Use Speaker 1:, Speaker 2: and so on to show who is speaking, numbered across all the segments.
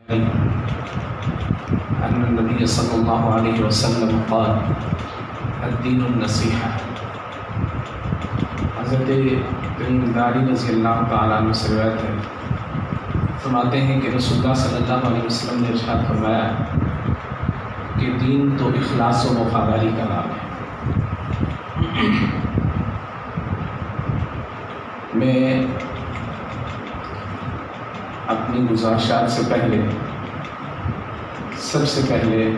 Speaker 1: أن النبي صلی اللہ علیہ وسلم قال الدین النصیحہ۔ حضرت داری رضی اللہ تعالیٰ عنہ سے روایت ہے، فرماتے ہیں کہ رسول اللہ صلی اللہ علیہ وسلم نے ارشاد فرمایا کہ دین تو اخلاص و وفاداری کا نام ہے۔ میں اپنی گزارشات سے پہلے سب سے پہلے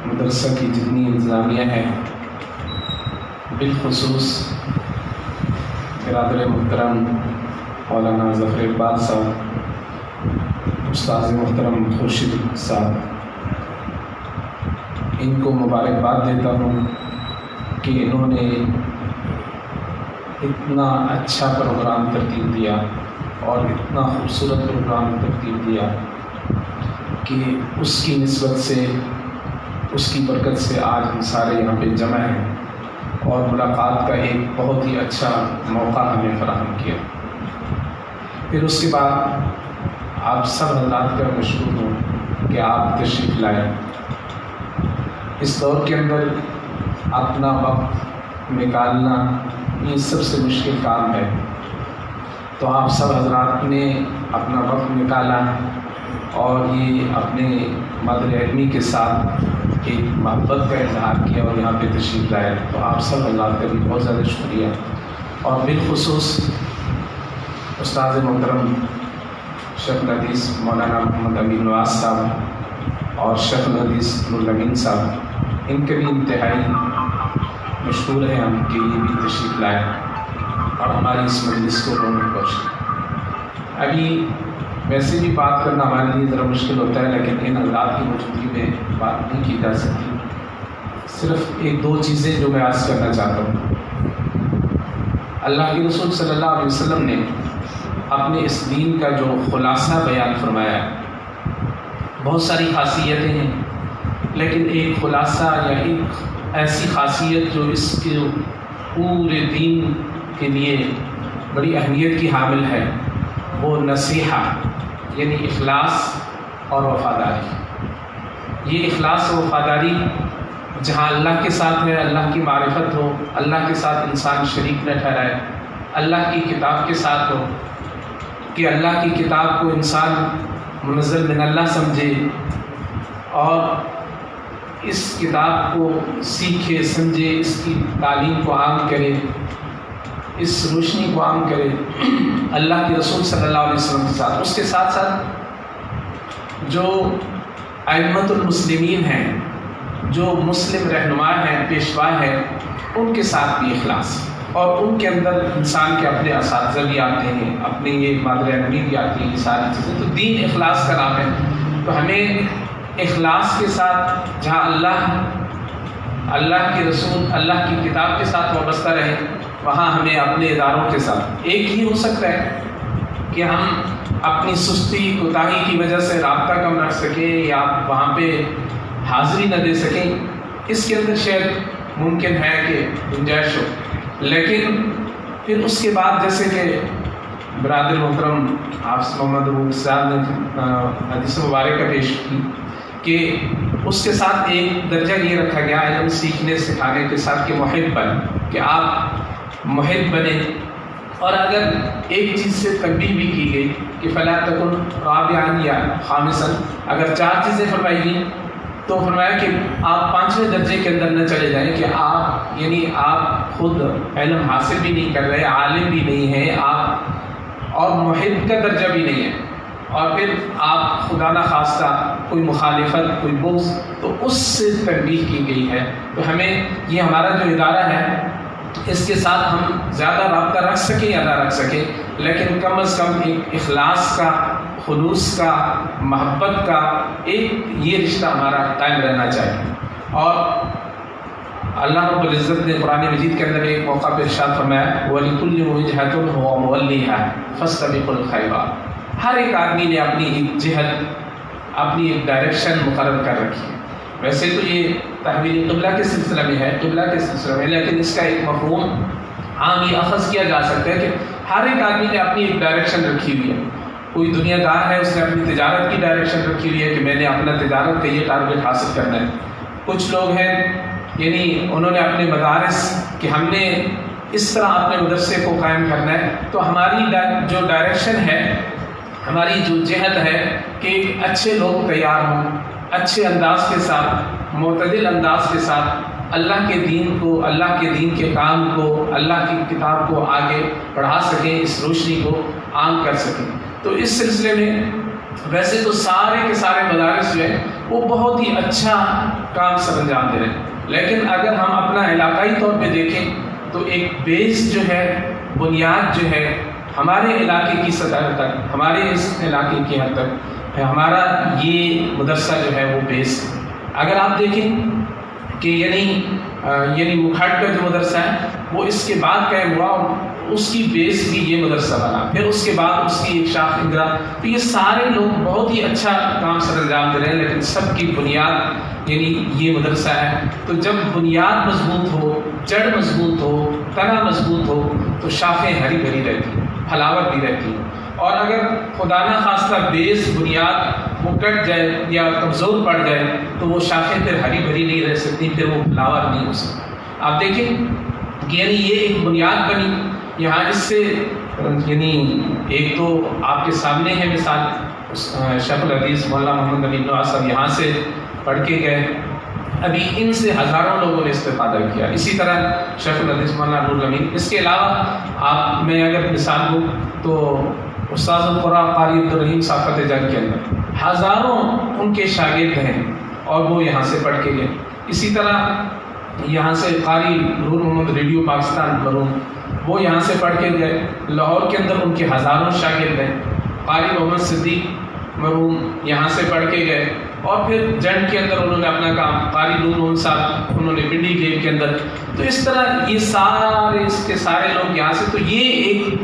Speaker 1: مدرسہ کی جتنی انتظامیہ ہے، بالخصوص برادر محترم مولانا ظفر اقبال صاحب، استاد محترم خورشید صاحب، ان کو مبارکباد دیتا ہوں کہ انہوں نے اتنا اچھا پروگرام ترتیب دیا اور اتنا خوبصورت پروگرام ترتیب دیا کہ اس کی نسبت سے، اس کی برکت سے آج ہم سارے یہاں پہ جمع ہیں اور ملاقات کا ایک بہت ہی اچھا موقع ہمیں فراہم کیا۔ پھر اس کے بعد آپ سب حضرات کا مشکور ہوں کہ آپ تشریف لائیں۔ اس دور کے اندر اپنا وقت نکالنا یہ سب سے مشکل کام ہے، تو آپ سب حضرات نے اپنا وقت نکالا اور یہ اپنے مادر علمی کے ساتھ ایک محبت کا اظہار کیا اور یہاں پہ تشریف لائے، تو آپ سب اللہ کا بھی بہت زیادہ شکریہ۔ اور بالخصوص استاد محترم شیخ الحدیث مولانا محمد امین نواز صاحب اور شیخ الحدیث نورالامین صاحب، ان کے بھی انتہائی مشکور ہیں ہم کہ یہ بھی تشریف لائے اور ہماری اس مجلس کو رونق بخشے۔ ابھی ویسے بھی بات کرنا ہمارے لیے ذرا مشکل ہوتا ہے، لیکن ان حضرات کی موجودگی میں بات نہیں کی جا سکتی۔ صرف ایک دو چیزیں جو میں عرض کرنا چاہتا ہوں۔ اللہ کے رسول صلی اللہ علیہ وسلم نے اپنے اس دین کا جو خلاصہ بیان فرمایا ہے، بہت ساری خاصیتیں ہیں، لیکن ایک خلاصہ یا ایک ایسی خاصیت جو اس کے پورے دین کے لیے بڑی اہمیت کی حامل ہے، وہ نصیحہ یعنی اخلاص اور وفاداری۔ یہ اخلاص و وفاداری جہاں اللہ کے ساتھ ہے، اللہ کی معرفت ہو، اللہ کے ساتھ انسان شریک نہ ٹھہرائے، اللہ کی کتاب کے ساتھ ہو کہ اللہ کی کتاب کو انسان منزل من اللہ سمجھے اور اس کتاب کو سیکھے سمجھے، اس کی تعلیم کو عام کرے، اس روشنی کو عام کرے اللہ کے رسول صلی اللہ علیہ وسلم کے ساتھ۔ اس کے ساتھ ساتھ جو ائمۃ المسلمین ہیں، جو مسلم رہنما ہیں، پیشوا ہیں، ان کے ساتھ بھی اخلاص، اور ان کے اندر انسان کے اپنے اساتذہ بھی آتے ہیں، اپنے یہ مادر علمی بھی آتی ہیں، یہ ساری چیزیں۔ تو دین اخلاص کا نام ہے، تو ہمیں اخلاص کے ساتھ جہاں اللہ کے رسول، اللہ کی کتاب کے ساتھ وابستہ رہے، وہاں ہمیں اپنے اداروں کے ساتھ ایک ہی ہو سکتا ہے کہ ہم اپنی سستی کوتاہی کی وجہ سے رابطہ کم رکھ سکیں یا وہاں پہ حاضری نہ دے سکیں، اس کے اندر شاید ممکن ہے کہ گنجائش ہو، لیکن پھر اس کے بعد جیسے کہ برادر محترم حافظ محمد ابو صاحب نے حدیث مبارکہ پیش کی کہ اس کے ساتھ ایک درجہ یہ رکھا گیا علم سیکھنے سکھانے کے ساتھ کہ محب بن، کہ آپ محب بنیں۔ اور اگر ایک چیز سے تنبیہ بھی کی گئی کہ فلا تکن رابعا یا خامسا، اگر چار چیزیں فرمائی گئیں تو فرمایا کہ آپ پانچویں درجے کے اندر نہ چلے جائیں کہ آپ یعنی آپ خود علم حاصل بھی نہیں کر رہے، عالم بھی نہیں ہیں آپ، اور محب کا درجہ بھی نہیں ہے، اور پھر آپ خدا نہ خواستہ کوئی مخالفت، کوئی بغض، تو اس سے تنبیہ کی گئی ہے۔ تو ہمیں یہ ہمارا جو ادارہ ہے اس کے ساتھ ہم زیادہ رابطہ رکھ سکیں یا نہ رکھ سکیں، لیکن کم از کم ایک اخلاص کا، خلوص کا، محبت کا ایک یہ رشتہ ہمارا قائم رہنا چاہیے۔ اور اللہ رب العزت نے قرآن مجید کے اندر ایک موقع پہ ارشاد فرمایا وَلِكُلِّ وِجْهَةٌ هُوَ مُوَلِّيهَا فَاسْتَبِقُوا الْخَيْرَاتِ۔ ہر ایک آدمی نے اپنی ایک جہت، اپنی ایک ڈائریکشن مقرر کر رکھی ہے۔ ویسے تو یہ تحویل قبلہ کے سلسلہ میں ہے، قبلہ کے سلسلہ میں، لیکن اس کا ایک مفہوم عام یہ اخذ کیا جا سکتا ہے کہ ہر ایک آدمی نے اپنی ایک ڈائریکشن رکھی ہوئی ہے، کوئی دنیا دار ہے، اس نے اپنی تجارت کی ڈائریکشن رکھی ہوئی ہے کہ میں نے اپنا تجارت کا یہ ٹارگیٹ حاصل کرنا ہے. کچھ لوگ ہیں یعنی انہوں نے اپنے مدارس کہ ہم نے اس طرح اپنے مدرسے کو قائم کرنا ہے. تو ہماری جو ڈائریکشن ہے، ہماری جو جہت ہے کہ اچھے لوگ تیار ہوں، اچھے انداز کے ساتھ، معتدل انداز کے ساتھ اللہ کے دین کو، اللہ کے دین کے کام کو، اللہ کی کتاب کو آگے بڑھا سکیں، اس روشنی کو عام کر سکیں. تو اس سلسلے میں ویسے تو سارے کے سارے مدارس جو ہیں وہ بہت ہی اچھا کام سر انجام دے رہے ہیں، لیکن اگر ہم اپنا علاقائی طور پہ دیکھیں تو ایک بیس جو ہے، بنیاد جو ہے ہمارے علاقے کی سطح تک، ہمارے اس علاقے کی حد تک ہمارا یہ مدرسہ جو ہے وہ بیس ہے. اگر آپ دیکھیں کہ یعنی مکھٹ کا جو مدرسہ ہے وہ اس کے بعد قائم ہوا، اس کی بیس بھی یہ مدرسہ بنا، پھر اس کے بعد اس کی ایک شاخ انگرا. تو یہ سارے لوگ بہت ہی اچھا کام سر انجام دے رہے ہیں، لیکن سب کی بنیاد یعنی یہ مدرسہ ہے. تو جب بنیاد مضبوط ہو، جڑ مضبوط ہو، تنا مضبوط ہو تو شاخیں ہری بھری رہتی ہیں، پھلاوٹ بھی رہتی ہیں. اور اگر خدا نہ خواستہ بیس بنیاد وہ کٹ جائے یا کمزور پڑ جائے تو وہ شاخیں پھر ہری بھری نہیں رہ سکتی، پھر وہ پھلاوٹ نہیں ہو سکتی. آپ دیکھیں کہ یعنی یہ ایک بنیاد بنی یہاں. اس سے یعنی ایک تو آپ کے سامنے ہے مثال، شیخ الحدیث مولانا محمد نبی نواز صاحب یہاں سے پڑھ کے گئے، ابھی ان سے ہزاروں لوگوں نے استفادہ کیا. اسی طرح شیخ الحدیث مولانا نور الامین. اس کے علاوہ میں اگر مثال دوں تو استاد القرآ قاری عبدالرحیم صاحب فتح جنگ کے اندر ہزاروں ان کے شاگرد ہیں اور وہ یہاں سے پڑھ کے گئے. اسی طرح یہاں سے قاری نور محمد ریڈیو پاکستان مرحوم وہ یہاں سے پڑھ کے گئے. لاہور کے اندر ان کے ہزاروں شاگرد ہیں. قاری محمد صدیق مرحوم یہاں سے پڑھ کے گئے. اور پھر جنگ کے اندر انہوں نے اپنا کام، قاری نور محمد صاحب انہوں نے پنڈی گیٹ کے اندر. تو اس طرح یہ سارے اس کے سارے لوگ یہاں سے. تو یہ ایک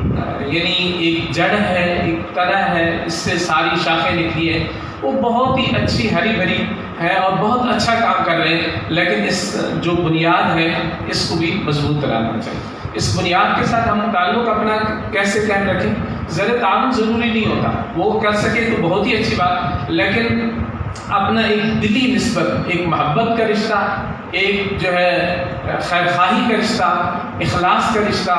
Speaker 1: یعنی ایک جڑ ہے، ایک تنا ہے، اس سے ساری شاخیں نکلی ہیں. وہ بہت ہی اچھی ہری بھری ہے اور بہت اچھا کام کر رہے ہیں، لیکن اس جو بنیاد ہے اس کو بھی مضبوط کرانا چاہیے. اس بنیاد کے ساتھ ہم تعلق اپنا کیسے قائم رکھیں؟ زر تعاون ضروری نہیں ہوتا، وہ کر سکے تو بہت ہی اچھی بات، لیکن اپنا ایک دلی نسبت، ایک محبت کا رشتہ، ایک جو ہے خیر خواہی کا رشتہ، اخلاص کا رشتہ،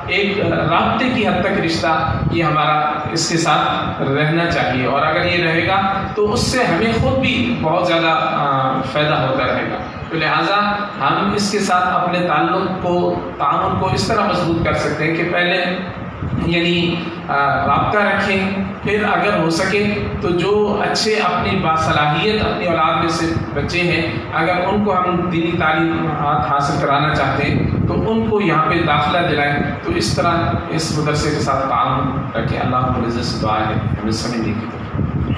Speaker 1: ایک رابطے کی حد تک رشتہ، یہ ہمارا اس کے ساتھ رہنا چاہیے. اور اگر یہ رہے گا تو اس سے ہمیں خود بھی بہت زیادہ فائدہ ہوتا رہے گا. تو لہٰذا ہم اس کے ساتھ اپنے تعلق کو، تعاون کو اس طرح مضبوط کر سکتے ہیں کہ پہلے یعنی رابطہ رکھیں، پھر اگر ہو سکے تو جو اچھے اپنی باصلاحیت اپنی اولاد میں سے بچے ہیں، اگر ان کو ہم دینی تعلیمات حاصل کرانا چاہتے ہیں تو ان کو یہاں پہ داخلہ دلائیں. تو اس طرح اس مدرسے کے ساتھ تعاون رکھیں. اللہ رب العزت سے دعا ہے ہمیں سمجھنے کی.